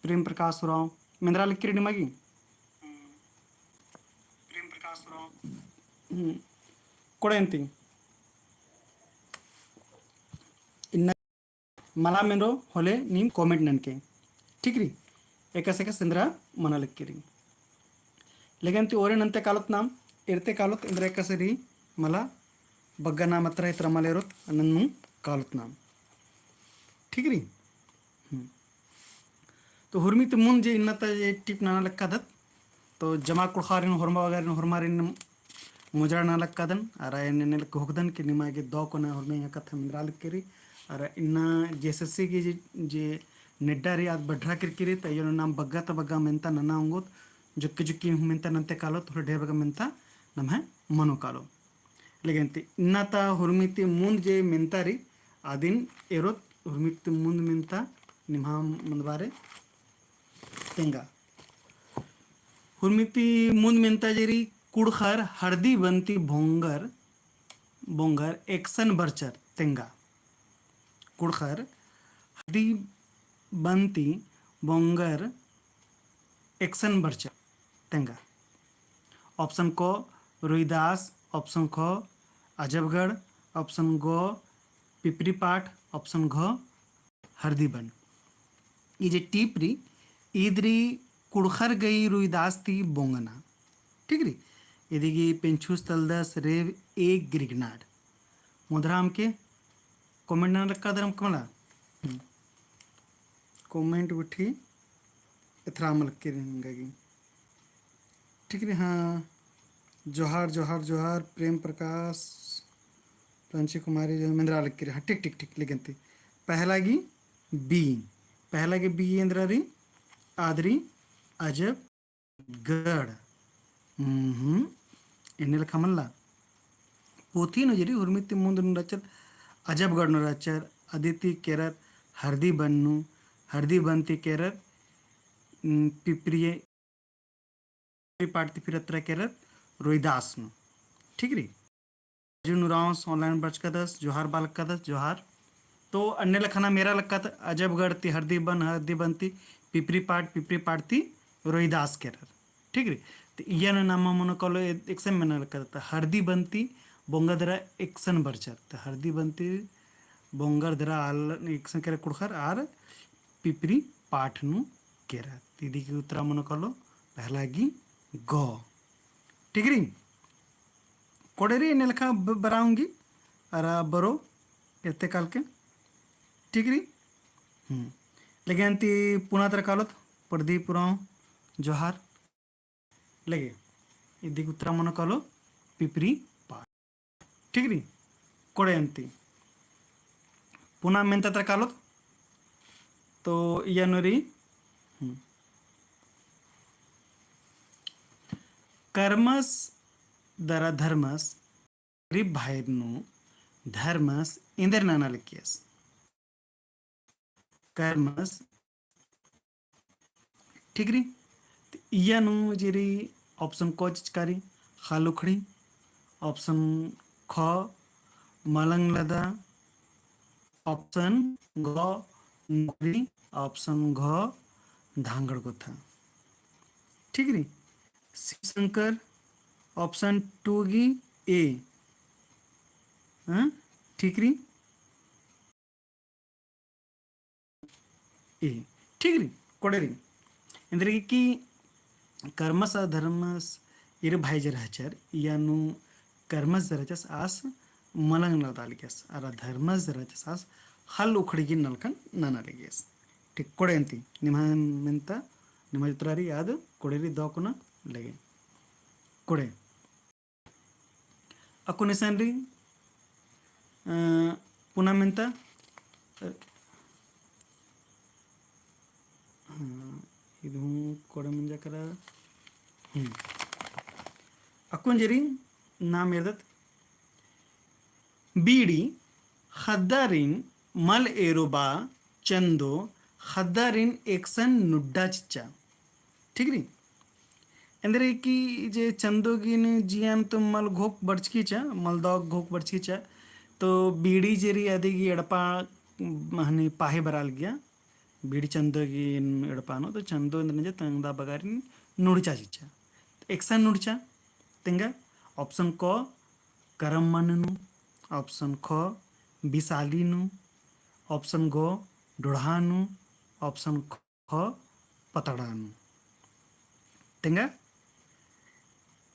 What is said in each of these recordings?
प्रेम प्रकाश राव मेंद्रा लिख के निमागी प्रेम प्रकाश राव ಕೊಡೆಂತಿ ಇನ್ನ मला मेरो होले नीम कॉमेंट ननके ठीक री एका सिंद्रा मना लिखिरी लेकिन ती ओरे नंते कालत नाम इरते कालत इंद्र एकसरी मला बग्गा नाम अत्र इत्र मला इरोत नन्नु कालत नाम ठीक री तो हुर्मी तो मुन जे इन्नता जे टिप नाना लक्कादत तो जमा कुखारिन होरमा वगैरह होरमारिन मुजरा ना लक्कादन अरा एने लक होगदन कि निमागे दो कोना होरमे यहाँ कथा मिंद्रा लिखिरी अरे इन्ना जेससी की जे नेड्डारी आज बढ़ा किरकिरी तयो नाम बग्गा मेंता नना अंगोत जुक्की जुक्की मेंता नंते कालो थोड़े ढेर बगा मेंता नम है मनो कालो लेकिन ती इन्ना ता हुरमिति मुंद जे मेंतारी आदिन एरोत हुरमिति मुंद मेंता निम्हा मंदबारे तेंगा हुरमिति मुंद मेंता जेरी कुड़खर हरदी बनती बोंगर एक्सन बरचर तेंगा कुड़खर हदी बंती बोंगर एक्सन बर्चा तेंगा ऑप्शन को रुईदास ऑप्शन ख अजबगढ़ ऑप्शन गो पिपरी पाठ ऑप्शन घ हरदीबन ये जे टीपरी ईदरी कुड़खर गई रुईदास ती बोंगना ठीक री यदि पेंछुस तलदस रेव एक गिरिगनाड मुद्राम के कमेंट ना रखा धर्म कमला कमेंट उठी इथरामल के रहेंगे ठीक है हाँ जोहार जोहार जोहार प्रेम प्रकाश प्रांची कुमारी मिंद्रा लिख के हाँ टिक टिक टिक लेकिन पहला बी इंद्रारी आदरी अजब गढ़ इन्हें लिखा मल्ला पोथी नजरी हुर्मिति मुंद रचल अजबगढ़ नराचर अदिति केरर हरदी बनती केरर पिप्रिय पाटती फिर अत्र केरर रोहिदास नु ठीक री नुराउस ऑनलाइन बच का दस जोहार बालक का दस जोहार तो अन्य लखना मेरा लक्का था अजबगढ़ ती हरदी बनती पिपरी पाटती रोहिदास केरर ठीक री तो यन नाम मन कलो एक्सन में लक्का था हरदी बनती बोंगदरा एक्सन बरचर तो हरदी बनती बोंगर दरा आल एक्सन केरा कुड़खर आर पिपरी पाठनु केरा दीदी की उत्तरा मन कलो पहला गी गो ठीक री कोडेरी ने लिखा बराऊंगी अरा बरो इरते काल के ठीक री लेकिन ती पुना तर कालोत पड़दी पुराओ जोहार लगे इदी उत्तरा मन कलो पिपरी पाठ ठीक री कोड़े अंती पुना मेंता तर कालोत तो यानुरी कर्मस दरा धर्मस रिब भाईनु धर्मस इंदर नाना लिखियस कर्मस ठीक री यानु जेरी ऑप्शन को चिचकारी खालुखड़ी ऑप्शन ख मलंग लदा ऑप्शन ग नौकरी ऑप्शन घ धांगड़ को था ठीक री शिवशंकर ऑप्शन 2 गी ए ठीक री ए ठीक री कोड़े री इंद्र की कर्मस धर्मस इर भाई जराचर यानु कर्मस जराचस आस मलंग नलदालिगस अरा धर्मस जराचस आस हल उखड़गी नलकन नाना लिगस ठीक कोड़े अंती निमा मेंता निमा उतरारी याद कोड़ेरी दोकुना लगे कोड़े अको निशानरी पुनः मेंता ಇದು ಕೊಡ ಮುಂಜಾಕರ ಅಕ್ಕೊಂಜರಿ नाम एरदत बीड़ी खद्दारिन मल एरोबा चंदो खद्दारिन एक्सन नुड्डा चिच्चा ठीक री अंदर की जे चंदोगिन जियान तो मल घोक बड़चकीचा मल दॉग घोक बड़चकीचा तो बीड़ी जेरी आदि की एड़पा हनी पाहे बराल गया ಬೀಡಿ ಚಂದೋಗಿ ಎಡಪಾನು तो ಚಂದೋ ಅಂದ್ರೆ ತಂದ ಬಗಾರಿ ನುಡಿಚಾ ಚಿಚ್ಚ ಎಕ್ಸನ್ ನುಡಿಚಾ ತೆಂಗ ऑप्शन क करम मननु ऑप्शन ख बिसालीनु ऑप्शन गो ढुढ़ानु ऑप्शन ख पतड़ानु तेंगा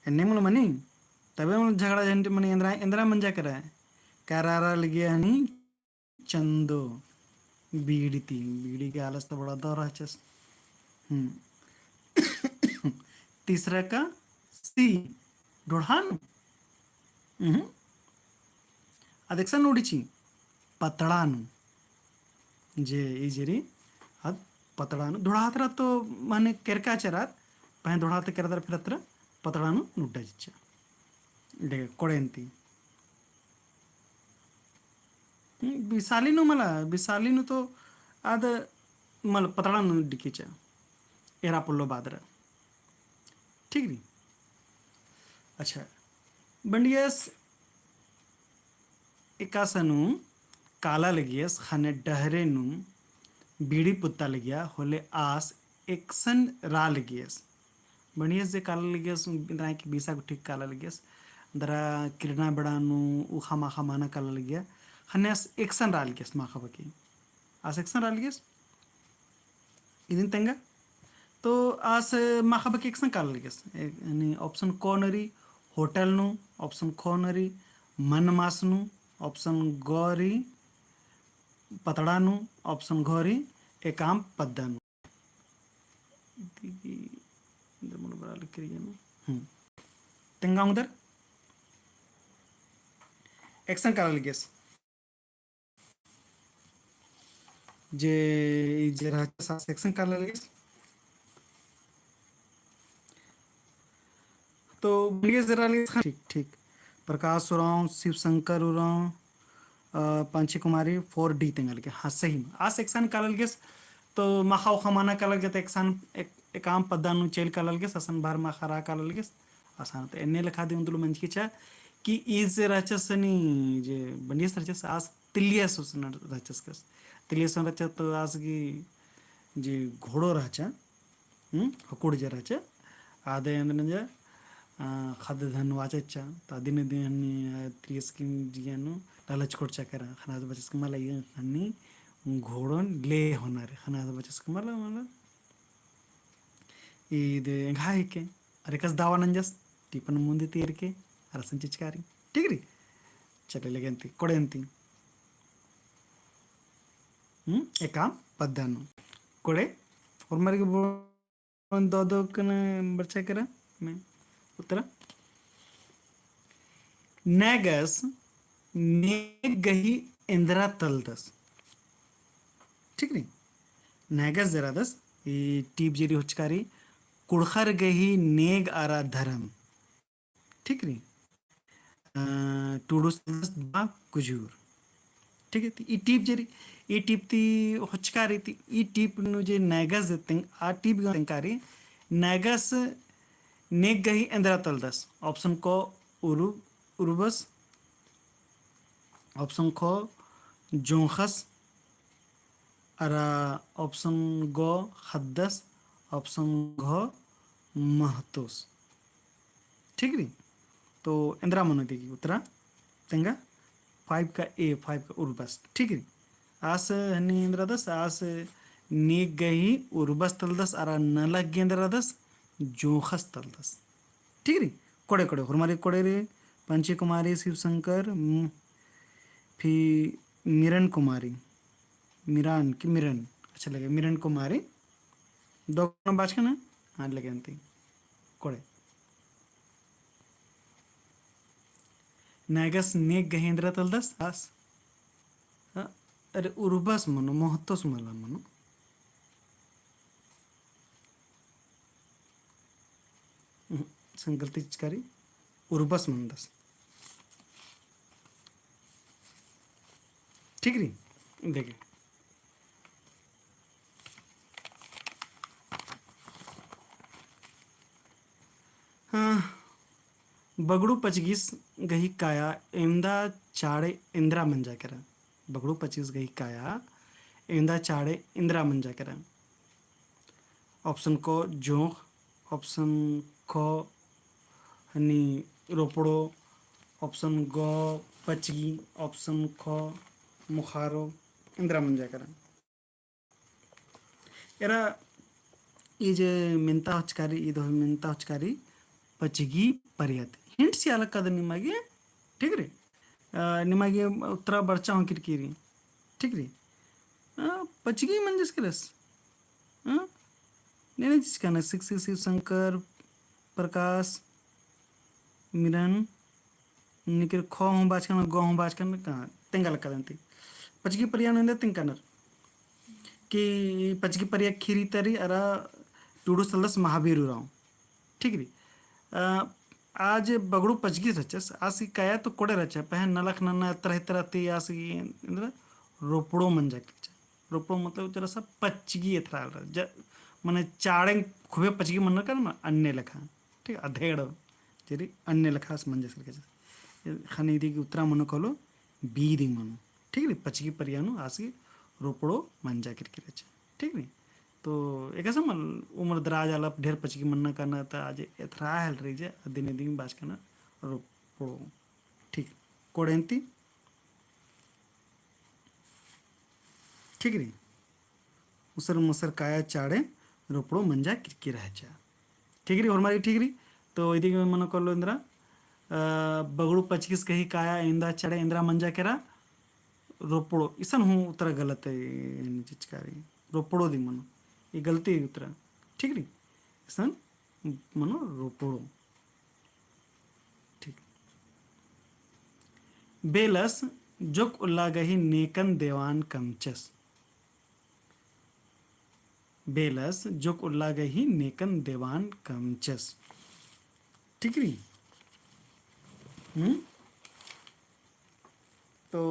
एन्ने मन मनी तबे मन झगड़ा झंटे मनी इंद्रा इंद्रा मंजा करा करारा लगे हनी चंदो बीड़ी थी बीड़ी के आलस तो बड़ा दौर चस तीसरा का सी ढुढ़ानु ಅದಕ್ಕೆ ನೋಡಿಚಿ ಪತಳಾನು जे इजरी अद पतड़ानु धुड़ात्र तो माने केरकाचरात पहे धुड़ात्र केरदर फिरत्र पतड़ानु नुड्डाजिच्च डे कोडेंती बिसालीनु तो अद मल पतड़ानु डिकीच एरा पुल्लो बादर ठीक री अच्छा बंडियस एकासनु काला लगियस खाने डहरेनु बीड़ी पुत्ता लगिया होले आस एकसन रा लगियस बनियस जे काला लगियस राय की बीसा को ठीक काला लगियस दरा किरणा बड़ानु उखा माखा माना काला लगिया खाने आस एकसन रा लगियस माखा बकी आस एकसन रा लगियस इदिन तेंगा तो आस माखा बकी एकसन काला लगियस यानी ऑप्शन कोनरी होटल नु ऑप्शन खोनरी मन मासनु ऑप्शन गौरी पतड़ानु ऑप्शन घोरी एकाम पद्दानु तेंगा उधर एक्शन करा लिगेस जे जरा सेक्शन करा लिगेस तो बोलिए जरा ठीक ठीक प्रकाश उरांव शिव शंकर उरांव पंची कुमारी 4D तेंगल के हाँ सही आ सेक्शन कालल गेस तो माखाव खमाना कालल गेस एक्सान एक आम पदानु चेल कालल गेस असन बार माखरा कालल गेस आसान तो एने लखा दे उंदुल मंच चा कि इज रचसनी जे बनियस रचस आज तिलियस उसन रचस कस तिलियस रचस तो आज की जे घोड़ो राचा हकुड़ जे राचा आदे अंदन खाद्य धन वाचच्चा तादिन दिन तिलियस की जियानु लालच कोडचा करा खाना बचस मला आणि घोडोन ले होणार खाना बचस मला ఇది ఘాయికే అరికస్ దావానంజస్ టిపన్ ముందు తీరికే అరసం చిచ్కారి టిగ్రి చటలగంతి కొడెంతి एकाम पद्दानु कोड़े और मर के दो कने बच्चा करा मैं उत्तरा नेगस नेग गही इंद्रा तलदस ठीक नहीं नेगस जरा दस ये टीप जेरी हुचकारी कुड़खर गही नेग आरा धर्म ठीक नहीं टूडूस बा कुजूर ठीक है ये टीप जेरी ये टीप ती हुचकारी ती ये टीप नु जे नेगस तिंग आ टीप गंकारी नेगस नेग गही इंद्रा तलदस ऑप्शन को उरुबस ऑप्शन खो जोंखस अरा ऑप्शन गो खद्दस ऑप्शन घ महतोस ठीक री तो इंदिरा मनोती की उत्तरा तेंगा 5 का ए 5 का उर्बस ठीक री आस हनी इंदिरा दस आस नीग गही उर्बस तलदस अरा नलग इंदिरा दस जोंखस तलदस ठीक री कोड़े कोड़े हमारे कोड़े रे पंची कुमारी शिव शंकर फिर मिरन कुमारी मिरान की मिरन अच्छा लगे मिरन कुमारी दो बाज का ना हाँ लगे अंती कोड़े नागस नेक गहेंद्र तलदस आस अरे उर्बस मनो महत्वस मला मनो संकल्पित चिकारी उर्बस मंदस ठीक री देखिए हाँ बगड़ू पचगीस गही काया इंदा चाड़े इंद्रा मंजा करा बगड़ू 25 गही काया एंदा चाड़े इंदिरा मंजा करा। ऑप्शन को जोंक, ऑप्शन ख हनी रोपड़ो, ऑप्शन ग पचगी, ऑप्शन ख मुखारो इंदिरा मंजा करा। एरा ये ಮೆಂತಾ ಹಚ್ಕಾರಿ ಇದು ಮೆಂತಾ ಹಚ್ಕಾರಿ ಪಚಿಗಿ ಪರಿಯತ್ ಹಿಂಟ್ಸ್ ಯಾಲಕ್ಕದ ನಿಮಗೆ ठीक ರೀ ನಿಮಗೆ ಉತ್ತರ ಬರ್ಚಾ ಕಿರ್ಕಿರಿ ठीक ರೀ पचगी मंजस के रस नहीं जिसका शिव शिव शंकर प्रकाश मिरन निकर खो हूँ बाजकन गो हूँ बाजकन कहाँ तेंगा लक्का दंती पचगी परिया नंदे तिंकनर कि पचगी परिया खीरी तरी अरा टूडू सलस महावीर राव ठीक री आज बगड़ू पचगी रचस आसी काया तो कोड़े रचा पहन नलख नन्ना तरह तरह ती आसी इंद्र रोपड़ो मंजा रोपड़ो मतलब जरा सा पचगी एथरा मने चाड़े खूबे पचगी मन कर ना अन्य लखा ठीक अधेड़ जेरी अन्य लखा मंजस करके खाने दी उत्तरा मन कहलो बीदी मन ठीक री पचगी परियानु आसी रोपड़ो मंजा करके रचा ठीक नी तो एक ऐसा मन उम्र दराज आला ढेर पचगी मन्ना करना था आज एथरा हेल रही जे दिन दिन बाज करना रोपड़ो ठीक कोडेंती ठीक री उसर मुसर काया चाड़े रोपड़ो मंजा किरकी रहचा ठीक री और मारी ठीक री तो इदी मन कर लो इंद्रा बगड़ू पचकीस कही काया इंदा चाड़े इंद्रा मंजा केरा रोपड़ो इसन हूँ उत्तर गलत है चिचकारी रोपड़ो दी मनो ये गलती है उत्तर ठीक री इसन मनो रोपड़ो ठीक बेलस जोक उल्ला गही नेकन देवान कमचस बेलस जोक उल्ला गही नेकन देवान कमचस ठीक री तो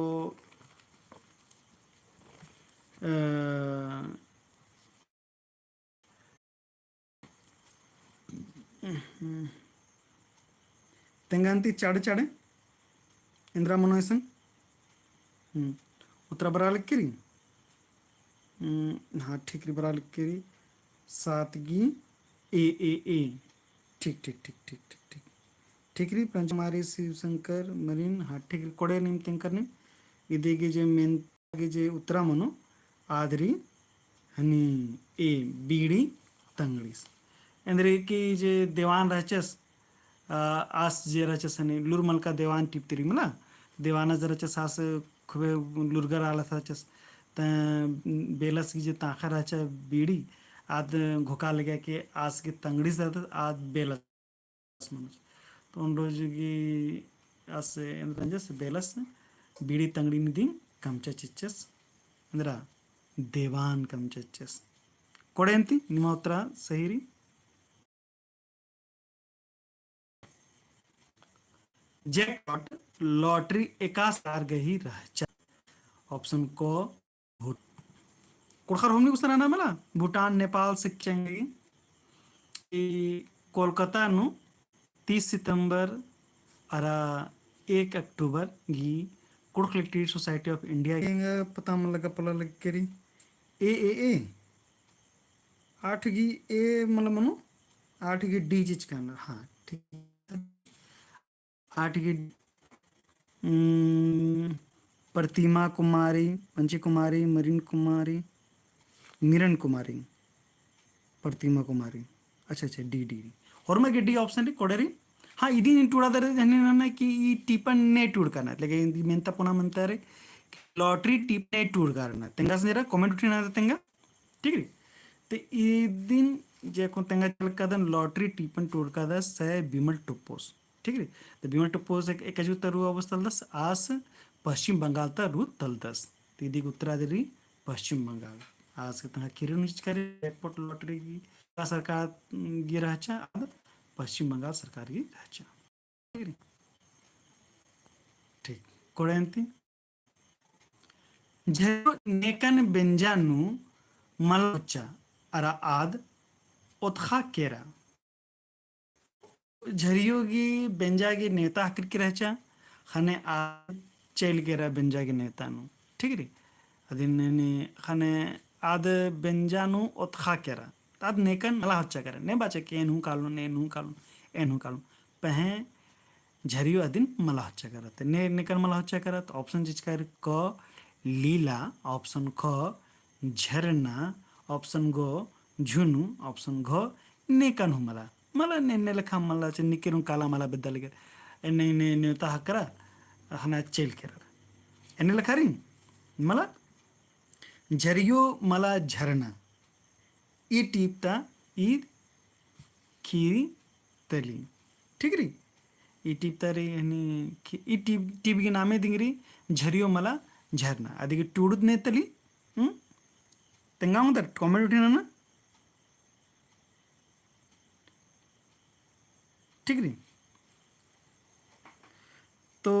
तेंगांती चाड़े चाड़े इंदिरा मनोयसन उत्तरा बरा लिखिरी हाँ ठीक री बरा लिखिरी सातगी ए ठीक ठीक ठीक ठीक ठीक ठीक ठीक री पंचमारी शिव शंकर मरीन हाँ ठीक री कोड़े निम तेंकर निम इदेगी जे मेन जे उत्तरा मनो आदरी हनी ए बीड़ी तंगड़ीस इंद्री की जे देवान रहचस आस जे रचस हनी लुरमल का देवान टिपतिरी मला देवाना जर रचस आस खूबे लुरगर आला रचस त बेलस की जे ताखा रचा बीड़ी आद घोका लगे के आस के तंगड़ी से आद बेलस मनोज तो उन रोज की आस इंद्रंजस बेलस बीड़ी तंगड़ी निधि कमचा चिच्चस इंद्रा देवान कमचस कोडेंती निमा उत्तर सही री जैकपॉट लॉटरी एका सार गही रहचा ऑप्शन को कुड़खर हमनी उसना ना मला भूटान नेपाल सिक्केंगे कोलकाता नु 30 सितंबर अरा 1 अक्टूबर गी कुड़ कलेक्टिव सोसाइटी ऑफ इंडिया पता मन लगा पला लग करी ए 8 गी ए मतलब मनो 8 गी डी जिच करना हाँ ठीक 8 गी प्रतिमा कुमारी पंची कुमारी मरीन कुमारी मिरन कुमारी प्रतिमा कुमारी अच्छा अच्छा डी डी और मैं डी ऑप्शन री कोडरी हाँ इदी टूड़ादर ना कि ಈ ಟಿಪನ್ನೇ ಟೂಡ್ करना लेकिन मेन तपुना म्हणतारे लॉटरी टिपने टूड करना तेंगा जरा कमेंट उठिना तेंगा ठीक है तो ई दिन जे को तेंगा चल कदन लॉटरी टिपन टूड का दस से बिमल टुप्पोस ठीक है तो बिमल टुप्पोस एक अजू तरु अवस्था दस आस पश्चिम बंगाल ता रू तल दस तीदी उत्तराधिकारी पश्चिम बंगाल आज के तंगा किरण करे जैकपॉट लॉटरी की सरकार गिरा अच्छा पश्चिम बंगाल सरकार की रहचा ठीक कोडेंती झेरो नेकन बेंजानु मलचा अरा आद ओतखा केरा झरियोगी बेंजागी नेता हकर की रहचा खने आद चैल केरा बेंजागी नेता नु ठीक री ಅದನ್ನೇ ಖಾನೆ ಆದ ಬೆಂಜಾನು ಒತ್ ಹಾಕ್ಯಾರ ಅದ್ नेकन मला हच्चा करे ने बाचे के एनहु कालू पहे झरियो अदिन मला हच्चा करत ने नेकन मला हच्चा करत ऑप्शन जिच कर क लीला ऑप्शन ख झरना ऑप्शन गो झुनु ऑप्शन घ नेकन हु मला ने लेखा मला चे निकेरु काला मला बदल गे ने नेता हकरा हना चेल केरा एने लेखा रिंग मला झरियो मला झरना ई टीपता ई खीरी तली ठीक री ई टीपता री ई टीप की नामे दिंगरी झरियो मला झरना अदिगे टूडुद ने तली तेंगा मुदर कमेंट उठिना ना ठीक री तो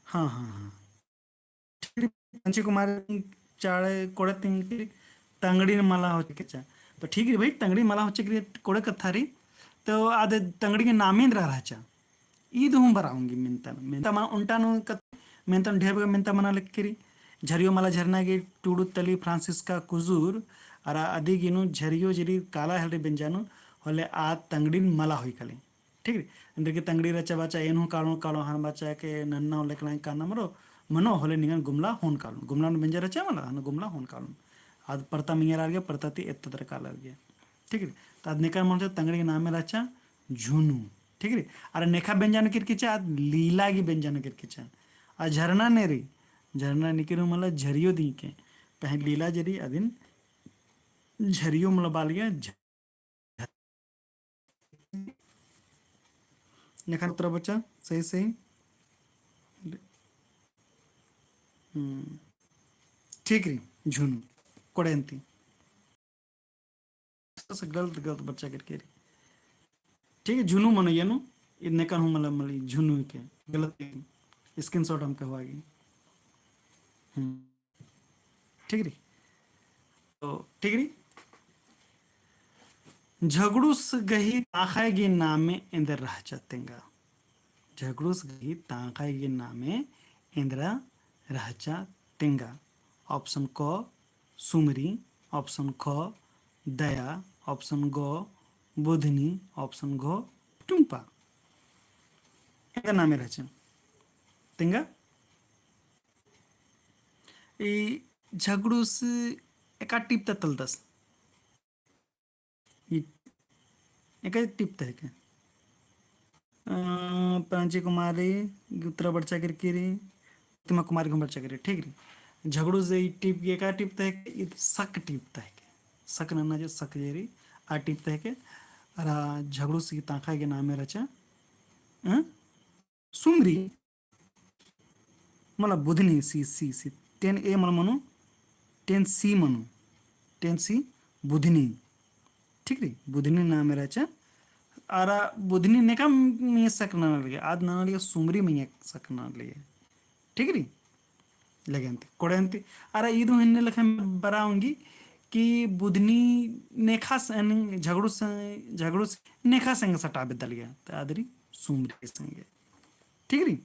हाँ हाँ हाँ पंची कुमार चाळे कोड़े तिंगी तंगड़ी मला हो चुके तो ठीक है भाई तंगड़ी मला हो चुकी कोड़े कथारी तो आदे तंगड़ी के नामे रहा ईद हूँ बराऊंगी मिनता मन उल्टानु मिनता ढेर बगा मिनता मना लिखिरी झरियो मला झरना गे टूडू तली फ्रांसिस्का कुजूर अरा अदिगिनु झरियो जरी काला हेल्री बेंजानु होले आ तंगड़ी मला होई कले ठीक है अंदर के तंगड़ी रचा बचा एनु कालो कालो हन बचा के नन्ना होले कलाई काना मरो मनो होले निगन गुमला होन कालो गुमला न बेंजा रचा मला हन गुमला होन कालो आद परता मिंगर आ गया परता ती एत्तर काला गया ठीक है तो आद निकल मन तंगड़ी के नाम में रचा झुनु ठीक है अरे नेखा बेंजान किरकिचा आद लीला की बेंजान किरकिचा आ झरना ने री झरना निकिरू मला झरियो दी के पहले लीला जरी अदिन झरियो मला बाल गया नेखा उत्तर बच्चा सही सही ठीक री झुनु कोड़ेंती गलत गलत बच्चा करके ठीक है झुनु मनो ये नो इतने का हूँ मतलब मली झुनु के गलत स्क्रीनशॉट हम कहवाएगी ठीक री तो ठीक री झगड़ूस गही ताखाएगी नामे इंदर रह जातेंगा झगड़ूस गही ताखाएगी नामे इंद्रा रह जातेंगा ऑप्शन क सुमरी ऑप्शन ख दया ऑप्शन ग बुधनी ऑप्शन घ टुम्पा इंदा नामे रह तेंगा ई झगड़ूस एका टिपता तलदस एका टिपता है क्या प्रांची कुमारी उत्तरा बच्चा किरकिरी तिमा कुमारी को बच्चा करी ठीक री झगड़ू से टिप के का टिपता है कि सक टिपता है के सक नन्ना जो सक जेरी आ टिपता है के अरा झगड़ू से ताखा के नाम में रचा सुमरी मला बुधनी सी सी सी 10 ए मला मनो 10 सी मनो 10 सी बुधनी ठीक री बुधनी नाम में रचा अरा बुधनी ने का मैं सकना लगे आद ना लगे सुमरी में सकना लगे ठीक री लगेंती कोड़ेंती अरे ईद हिन्ने लखे बराऊंगी कि बुधनी नेखा झगड़ू नेखा संग सटा बदल गया तो आदरी सुमरी संगे ठीक री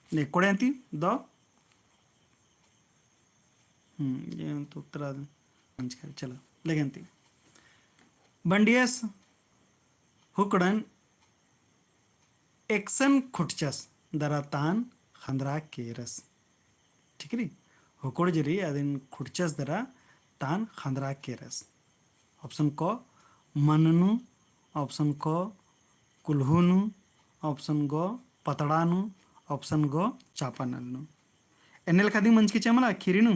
ले कोड़ेंती दो ये तो उत्तरा चलो लगेंती बंडियस हुकड़न एक्सन खुटचस दरातान खंद्रा केरस ठीक री हुकोड़ जरी अदिन खुटचस दरा तान खंद्रा केरस ऑप्शन क मननु ऑप्शन क कुल्हुनु ऑप्शन ग पतड़ानु ऑप्शन ग चापानलनु एनेल खादी मंच की चमला खीरिनु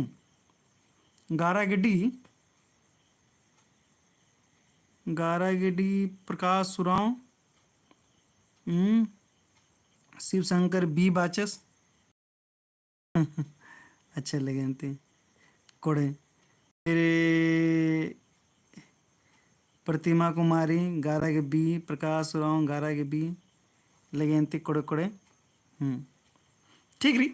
गारागेडी प्रकाश सुराव शिव शंकर बी बाचस अच्छे लगे कोड़े तेरे प्रतिमा कुमारी गारा के बी प्रकाश राव गारा के बी लगे कोड़े कोड़े ठीक री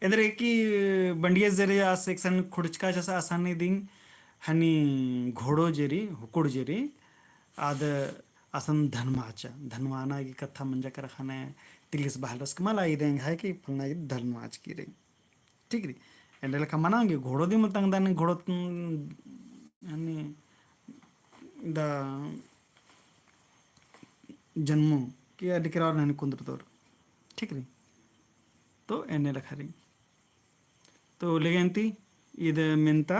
इधर एक ही बंडिया जरे आ सेक्शन खुड़चका जैसा आसानी दिन हनी घोड़ो जेरी हुकुड़ जेरी आद आसन धनमाचा धनवाना की कथा मंजा कर खाने तिलिस बहल रस मला इदेंग है कि फलना इद धर्म आज की रही ठीक री एंडे लेखा मनांगे घोड़ो दी मतंग दाने घोड़ो यानी द जन्मो कि अधिकर और नहीं कुंद्र तोर ठीक री तो एने लेखा रही तो लेगेंती इद मिंता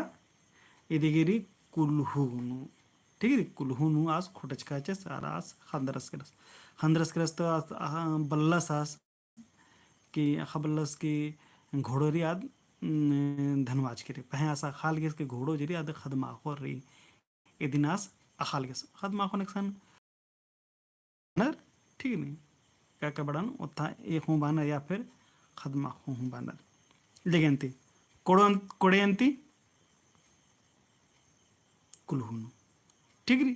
इदिगिरी कुल्हुनु ठीक है कुल्हुनु आज खोटच काचे सारा आज खंदरस करस तो आज बल्लस आज कि खबल्लस की घोड़ोरी आद धनवाज के पहे आसा खाल गेस के घोड़ो जरी आद खदमाखो रही एदिनास अखाल गेस खदमाखो नेक्सन नर ठीक नहीं क्या बड़ान उतना एक हूँ बानर या फिर खदमाखो हूँ बानर लेगेंती कोड़ेंती कुल्हुनु ठीक री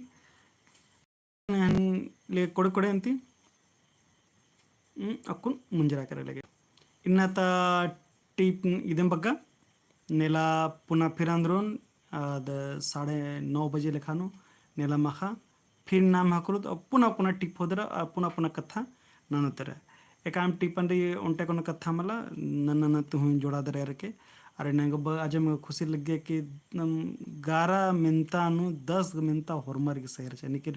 ले कोड़े कोड़ेंती अक्कुन ಮುಂಜರಾ ಕರೆಲಗೆ ಇನ್ನತ टीप इदम बग्गा नेला पुनः फिर अंदरून अद 9:30 बजे लेखानो नेला मखा फिर नाम हाकरुत पुनः पुनः टिप होदरा पुनः पुनः कथा ननतर एकाम टिपन रे उनटे कोन कथा मला नन तु जोड़ा दरे रके अरे नंग आज में खुशी लग गया कि 11 मिनता नु 10 मिनता होरमर के सही रचे निके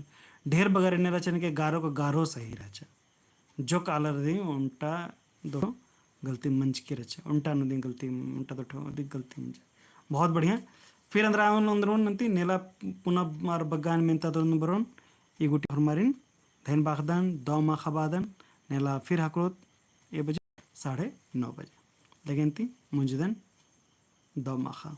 ढेर बगर ने रचे के गारो को गारो सही रचे जो कालर दी उनटा दो गलती मंच की रचे उनटा नदी गलती उनटा दो गलती मंच बहुत बढ़िया फिर अंदरून नंती नेला पुनः मार बगान मेंता दो बरोन ये गुटी हरमारिन धैन बाखदान दो मा खबादन नेला फिर हाकरोत 1 बजे 9:30 बजे लेकिन ती मुंजदन दो माखा